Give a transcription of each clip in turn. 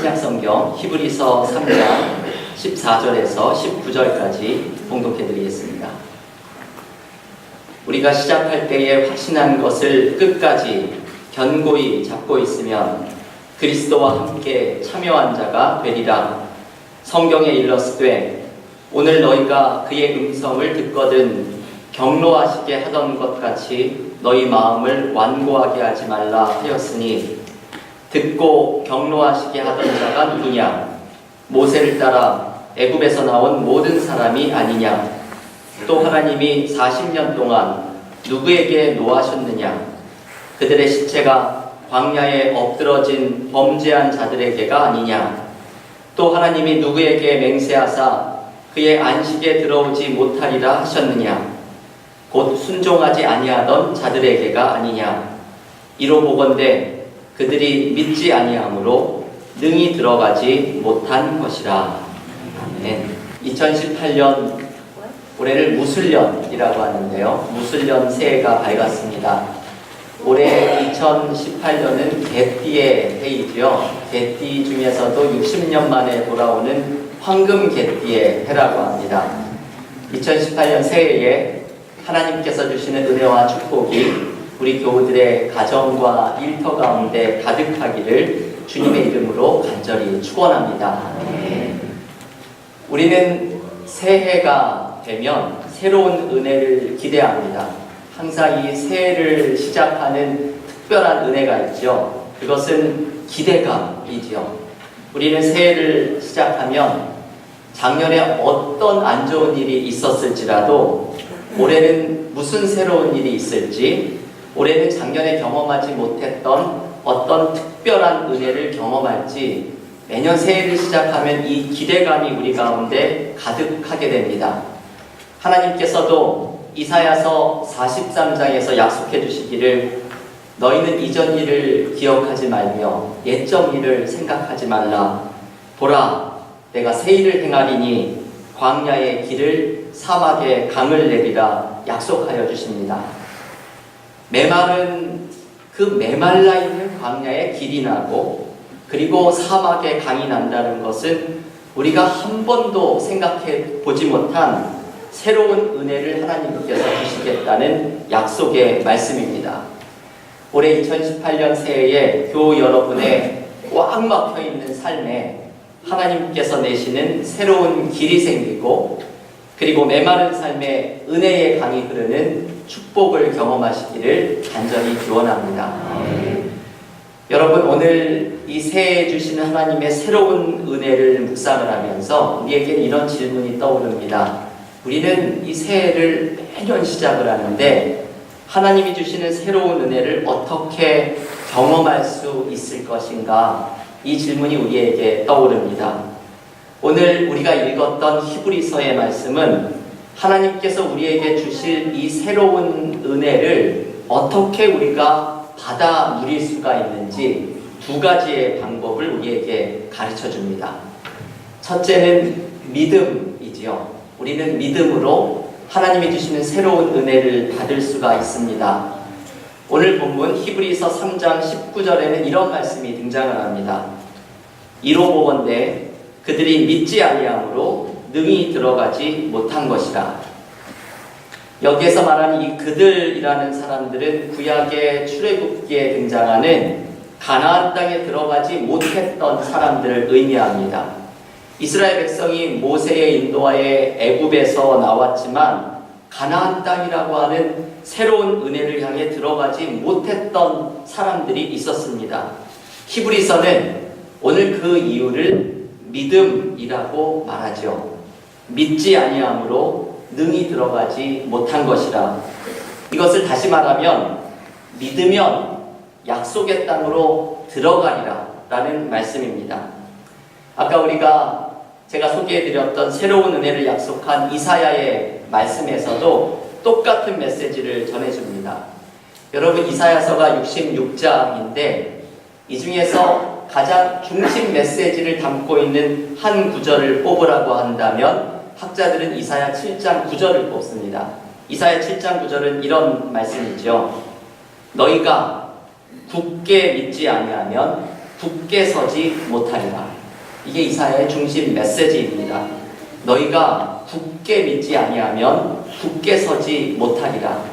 신약성경 히브리서 3장 14절에서 19절까지 봉독해 드리겠습니다. 우리가 시작할 때에 확신한 것을 끝까지 견고히 잡고 있으면 그리스도와 함께 참여한 자가 되리라. 성경에 일렀으되 오늘 너희가 그의 음성을 듣거든 경로하시게 하던 것 같이 너희 마음을 완고하게 하지 말라 하였으니 듣고 경로하시게 하던 자가 누구냐? 모세를 따라 애굽에서 나온 모든 사람이 아니냐? 또 하나님이 40년 동안 누구에게 노하셨느냐? 그들의 시체가 광야에 엎드러진 범죄한 자들에게가 아니냐? 또 하나님이 누구에게 맹세하사 그의 안식에 들어오지 못하리라 하셨느냐? 곧 순종하지 아니하던 자들에게가 아니냐? 이로 보건대 그들이 믿지 아니함으로 능히 들어가지 못한 것이라. 아멘. 2018년 올해를 무술년이라고 하는데요. 무술년 새해가 밝았습니다. 올해 2018년은 개띠의 해이죠. 개띠 중에서도 60년 만에 돌아오는 황금 개띠의 해라고 합니다. 2018년 새해에 하나님께서 주시는 은혜와 축복이 우리 교우들의 가정과 일터 가운데 가득하기를 주님의 이름으로 간절히 축원합니다. 우리는 새해가 되면 새로운 은혜를 기대합니다. 항상 이 새해를 시작하는 특별한 은혜가 있죠. 그것은 기대감이죠. 우리는 새해를 시작하면 작년에 어떤 안 좋은 일이 있었을지라도 올해는 무슨 새로운 일이 있을지, 올해는 작년에 경험하지 못했던 어떤 특별한 은혜를 경험할지 매년 새해를 시작하면 이 기대감이 우리 가운데 가득하게 됩니다. 하나님께서도 이사야서 43장에서 약속해 주시기를 너희는 이전 일을 기억하지 말며 옛적 일을 생각하지 말라. 보라, 내가 새 일을 행하리니 광야의 길을 사막에 강을 내리라 약속하여 주십니다. 메마른 그 메말라 있는 광야에 길이 나고 그리고 사막에 강이 난다는 것은 우리가 한 번도 생각해 보지 못한 새로운 은혜를 하나님께서 주시겠다는 약속의 말씀입니다. 올해 2018년 새해에 교우 여러분의 꽉 막혀 있는 삶에 하나님께서 내시는 새로운 길이 생기고 그리고 메마른 삶에 은혜의 강이 흐르는 축복을 경험하시기를 간절히 기원합니다. 여러분, 오늘 이 새해에 주시는 하나님의 새로운 은혜를 묵상을 하면서 우리에게 이런 질문이 떠오릅니다. 우리는 이 새해를 매년 시작을 하는데 하나님이 주시는 새로운 은혜를 어떻게 경험할 수 있을 것인가? 이 질문이 우리에게 떠오릅니다. 오늘 우리가 읽었던 히브리서의 말씀은 하나님께서 우리에게 주실 이 새로운 은혜를 어떻게 우리가 받아 누릴 수가 있는지 두 가지의 방법을 우리에게 가르쳐 줍니다. 첫째는 믿음이지요. 우리는 믿음으로 하나님이 주시는 새로운 은혜를 받을 수가 있습니다. 오늘 본문 히브리서 3장 19절에는 이런 말씀이 등장을 합니다. 이로 보건대 그들이 믿지 아니함으로 능히 들어가지 못한 것이라. 여기에서 말하는 이 그들이라는 사람들은 구약의 출애굽기에 등장하는 가나안 땅에 들어가지 못했던 사람들을 의미합니다. 이스라엘 백성이 모세의 인도하에 애굽에서 나왔지만 가나안 땅이라고 하는 새로운 은혜를 향해 들어가지 못했던 사람들이 있었습니다. 히브리서는 오늘 그 이유를 믿음이라고 말하죠. 믿지 아니함으로 능히 들어가지 못한 것이라. 이것을 다시 말하면 믿으면 약속의 땅으로 들어가리라 라는 말씀입니다. 아까 제가 소개해드렸던 새로운 은혜를 약속한 이사야의 말씀에서도 똑같은 메시지를 전해줍니다. 여러분, 이사야서가 66장인데 이 중에서 가장 중심 메시지를 담고 있는 한 구절을 뽑으라고 한다면 학자들은 이사야 7장 9절을 뽑습니다. 이사야 7장 9절은 이런 말씀이죠. 너희가 굳게 믿지 아니하면 굳게 서지 못하리라. 이게 이사야의 중심 메시지입니다. 너희가 굳게 믿지 아니하면 굳게 서지 못하리라.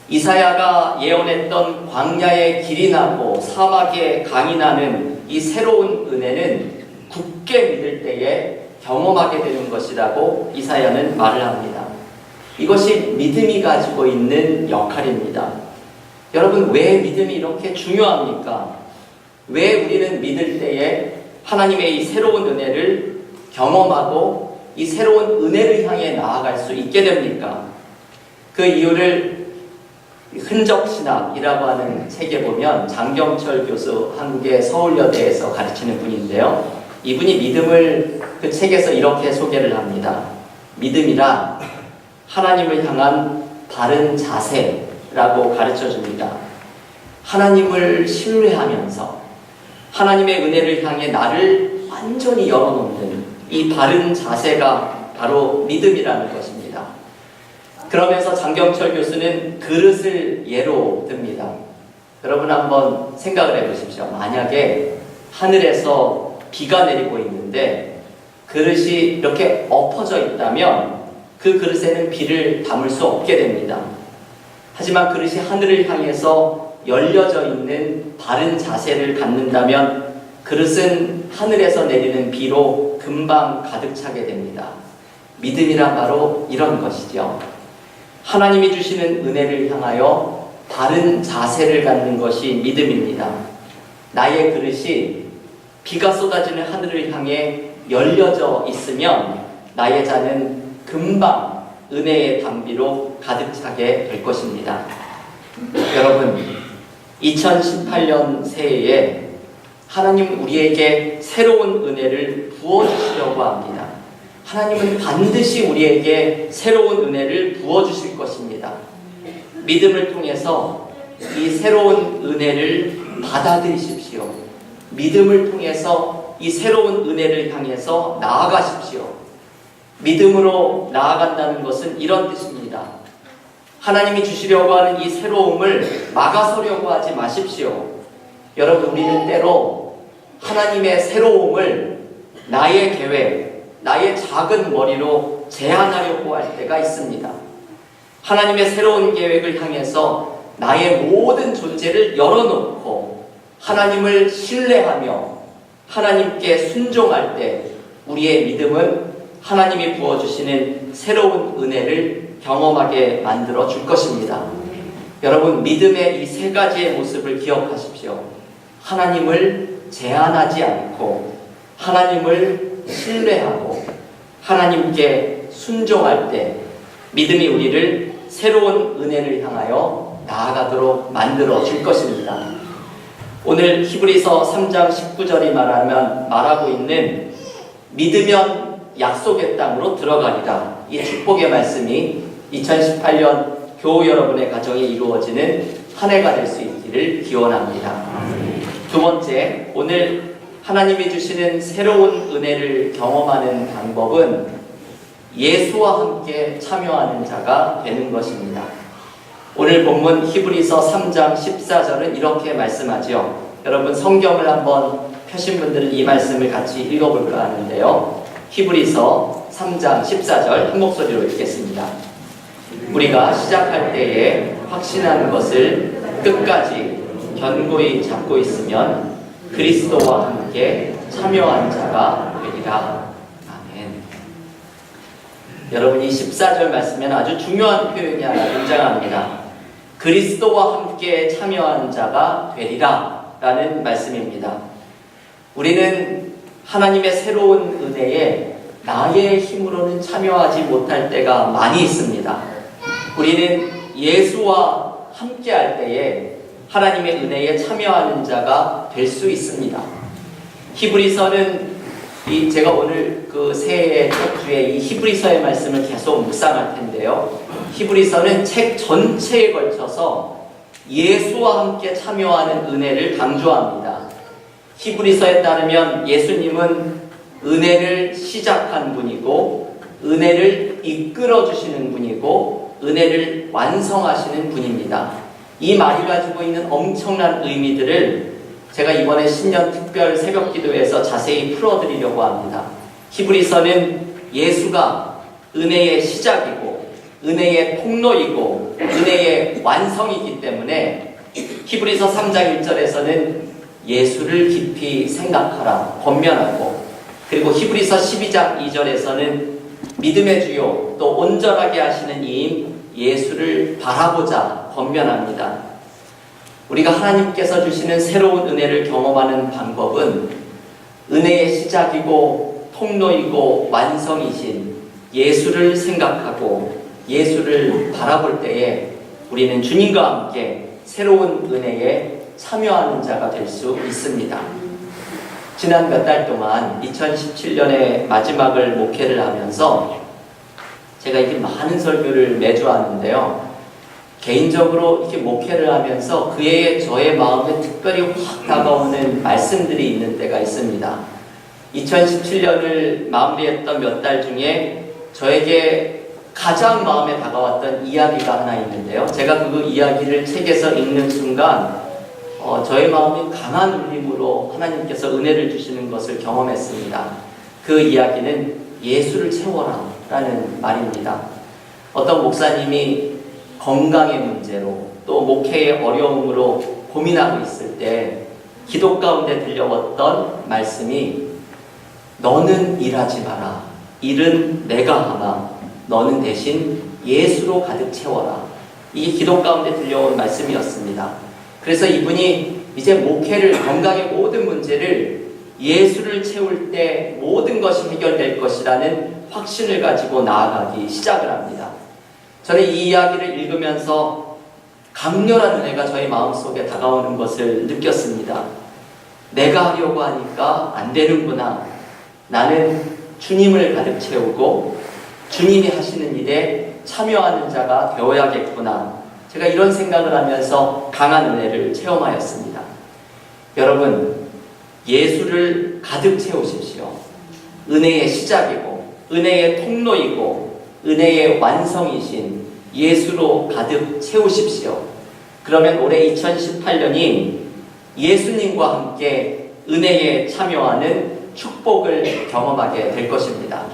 이사야가 예언했던 광야의 길이 나고 사막에 강이 나는 이 새로운 은혜는 굳게 믿을 때에 경험하게 되는 것이라고 이사야는 말을 합니다. 이것이 믿음이 가지고 있는 역할입니다. 여러분, 왜 믿음이 이렇게 중요합니까? 왜 우리는 믿을 때에 하나님의 이 새로운 은혜를 경험하고 이 새로운 은혜를 향해 나아갈 수 있게 됩니까? 그 이유를 흔적신학이라고 하는 책에 보면 장경철 교수, 한국의 서울여대에서 가르치는 분인데요. 이분이 믿음을 그 책에서 이렇게 소개를 합니다. 믿음이란 하나님을 향한 바른 자세라고 가르쳐줍니다. 하나님을 신뢰하면서 하나님의 은혜를 향해 나를 완전히 열어놓는 이 바른 자세가 바로 믿음이라는 것입니다. 그러면서 장경철 교수는 그릇을 예로 듭니다. 여러분 한번 생각을 해보십시오. 만약에 하늘에서 비가 내리고 있는데 그릇이 이렇게 엎어져 있다면 그 그릇에는 비를 담을 수 없게 됩니다. 하지만 그릇이 하늘을 향해서 열려져 있는 바른 자세를 갖는다면 그릇은 하늘에서 내리는 비로 금방 가득 차게 됩니다. 믿음이란 바로 이런 것이죠. 하나님이 주시는 은혜를 향하여 바른 자세를 갖는 것이 믿음입니다. 나의 그릇이 비가 쏟아지는 하늘을 향해 열려져 있으면 나의 잔은 금방 은혜의 담비로 가득 차게 될 것입니다. 여러분, 2018년 새해에 하나님은 우리에게 새로운 은혜를 부어주시려고 합니다. 하나님은 반드시 우리에게 새로운 은혜를 부어주실 것입니다. 믿음을 통해서 이 새로운 은혜를 받아들이십시오. 믿음을 통해서 이 새로운 은혜를 향해서 나아가십시오. 믿음으로 나아간다는 것은 이런 뜻입니다. 하나님이 주시려고 하는 이 새로움을 막아서려고 하지 마십시오. 여러분, 우리는 때로 하나님의 새로움을 나의 계획, 나의 작은 머리로 제한하려고 할 때가 있습니다. 하나님의 새로운 계획을 향해서 나의 모든 존재를 열어놓고 하나님을 신뢰하며 하나님께 순종할 때 우리의 믿음은 하나님이 부어주시는 새로운 은혜를 경험하게 만들어 줄 것입니다. 여러분, 믿음의 이 세 가지의 모습을 기억하십시오. 하나님을 제한하지 않고 하나님을 신뢰하고 하나님께 순종할 때 믿음이 우리를 새로운 은혜를 향하여 나아가도록 만들어 줄 것입니다. 오늘 히브리서 3장 19절이 말하고 있는 믿으면 약속의 땅으로 들어가리라. 이 축복의 말씀이 2018년 교우 여러분의 가정에 이루어지는 한 해가 될 수 있기를 기원합니다. 두 번째, 오늘 하나님이 주시는 새로운 은혜를 경험하는 방법은 예수와 함께 참여하는 자가 되는 것입니다. 오늘 본문 히브리서 3장 14절은 이렇게 말씀하죠. 여러분, 성경을 한번 펴신 분들은 이 말씀을 같이 읽어볼까 하는데요. 히브리서 3장 14절 한 목소리로 읽겠습니다. 우리가 시작할 때에 확신하는 것을 끝까지 견고히 잡고 있으면 그리스도와 함께 참여한 자가 되리라. 아멘. 여러분, 이 14절 말씀에는 아주 중요한 표현이 하나 등장합니다. 그리스도와 함께 참여한 자가 되리라 라는 말씀입니다. 우리는 하나님의 새로운 은혜에 나의 힘으로는 참여하지 못할 때가 많이 있습니다. 우리는 예수와 함께 할 때에 하나님의 은혜에 참여하는 자가 될 수 있습니다. 히브리서는 제가 오늘 그 새해 첫 주에 이 히브리서의 말씀을 계속 묵상할 텐데요. 히브리서는 책 전체에 걸쳐서 예수와 함께 참여하는 은혜를 강조합니다. 히브리서에 따르면 예수님은 은혜를 시작한 분이고 은혜를 이끌어 주시는 분이고 은혜를 완성하시는 분입니다. 이 말이 가지고 있는 엄청난 의미들을 제가 이번에 신년 특별 새벽 기도에서 자세히 풀어드리려고 합니다. 히브리서는 예수가 은혜의 시작이고 은혜의 통로이고 은혜의 완성이기 때문에 히브리서 3장 1절에서는 예수를 깊이 생각하라 권면하고, 그리고 히브리서 12장 2절에서는 믿음의 주요 또 온전하게 하시는 이인 예수를 바라보자 권면합니다. 우리가 하나님께서 주시는 새로운 은혜를 경험하는 방법은 은혜의 시작이고 통로이고 완성이신 예수를 생각하고 예수를 바라볼 때에 우리는 주님과 함께 새로운 은혜에 참여하는 자가 될 수 있습니다. 지난 몇 달 동안 2017년의 마지막을 목회를 하면서 제가 이렇게 많은 설교를 매주 하는데요. 개인적으로 이렇게 목회를 하면서 그 해에 저의 마음에 특별히 확 다가오는 말씀들이 있는 때가 있습니다. 2017년을 마무리했던 몇 달 중에 저에게 가장 마음에 다가왔던 이야기가 하나 있는데요. 제가 그 이야기를 책에서 읽는 순간 저의 마음이 강한 울림으로 하나님께서 은혜를 주시는 것을 경험했습니다. 그 이야기는 예수를 채워라 라는 말입니다. 어떤 목사님이 건강의 문제로 또 목회의 어려움으로 고민하고 있을 때 기도 가운데 들려왔던 말씀이 너는 일하지 마라. 일은 내가 하마. 너는 대신 예수로 가득 채워라. 이게 기도 가운데 들려온 말씀이었습니다. 그래서 이분이 이제 목회를, 건강의 모든 문제를 예수를 채울 때 모든 것이 해결될 것이라는 확신을 가지고 나아가기 시작을 합니다. 저는 이 이야기를 읽으면서 강렬한 은혜가 저희 마음속에 다가오는 것을 느꼈습니다. 내가 하려고 하니까 안 되는구나. 나는 주님을 가득 채우고 주님이 하시는 일에 참여하는 자가 되어야겠구나. 제가 이런 생각을 하면서 강한 은혜를 체험하였습니다. 여러분, 예수를 가득 채우십시오. 은혜의 시작이고 은혜의 통로이고 은혜의 완성이신 예수로 가득 채우십시오. 그러면 올해 2018년이 예수님과 함께 은혜에 참여하는 축복을 경험하게 될 것입니다.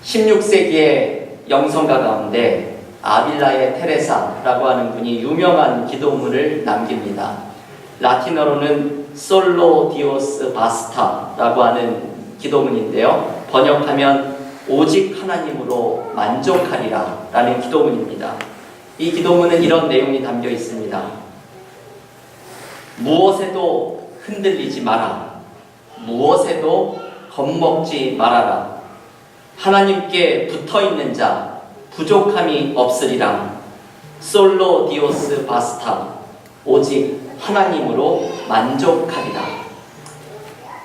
16세기의 영성가 가운데 아빌라의 테레사라고 하는 분이 유명한 기도문을 남깁니다. 라틴어로는 솔로 디오스 바스타라고 하는 기도문인데요. 번역하면 오직 하나님으로 만족하리라 라는 기도문입니다. 이 기도문은 이런 내용이 담겨 있습니다. 무엇에도 흔들리지 마라. 무엇에도 겁먹지 말아라. 하나님께 붙어있는 자 부족함이 없으리라. 솔로 디오스 바스타. 오직 하나님으로 만족하리라.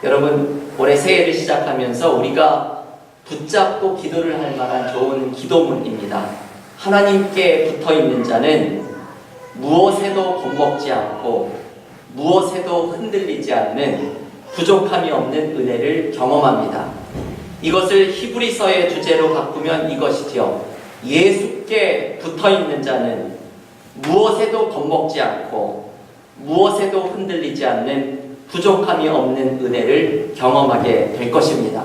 여러분, 올해 새해를 시작하면서 우리가 붙잡고 기도를 할 만한 좋은 기도문입니다. 하나님께 붙어있는 자는 무엇에도 겁먹지 않고 무엇에도 흔들리지 않는 부족함이 없는 은혜를 경험합니다. 이것을 히브리서의 주제로 바꾸면 이것이지요. 예수께 붙어있는 자는 무엇에도 겁먹지 않고 무엇에도 흔들리지 않는 부족함이 없는 은혜를 경험하게 될 것입니다.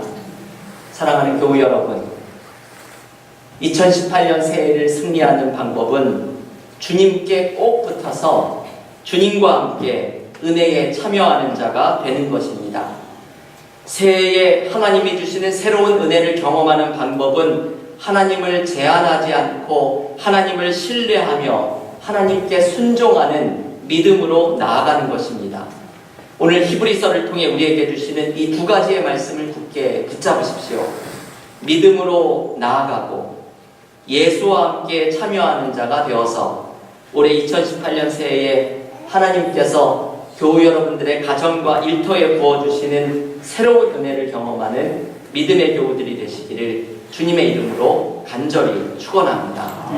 사랑하는 교우 여러분, 2018년 새해를 승리하는 방법은 주님께 꼭 붙어서 주님과 함께 은혜에 참여하는 자가 되는 것입니다. 새해에 하나님이 주시는 새로운 은혜를 경험하는 방법은 하나님을 제한하지 않고 하나님을 신뢰하며 하나님께 순종하는 믿음으로 나아가는 것입니다. 오늘 히브리서를 통해 우리에게 주시는 이 두 가지의 말씀을 굳게 붙잡으십시오. 믿음으로 나아가고 예수와 함께 참여하는 자가 되어서 올해 2018년 새해에 하나님께서 교우 여러분들의 가정과 일터에 부어주시는 새로운 은혜를 경험하는 믿음의 교우들이 되시기를 주님의 이름으로 간절히 축원합니다.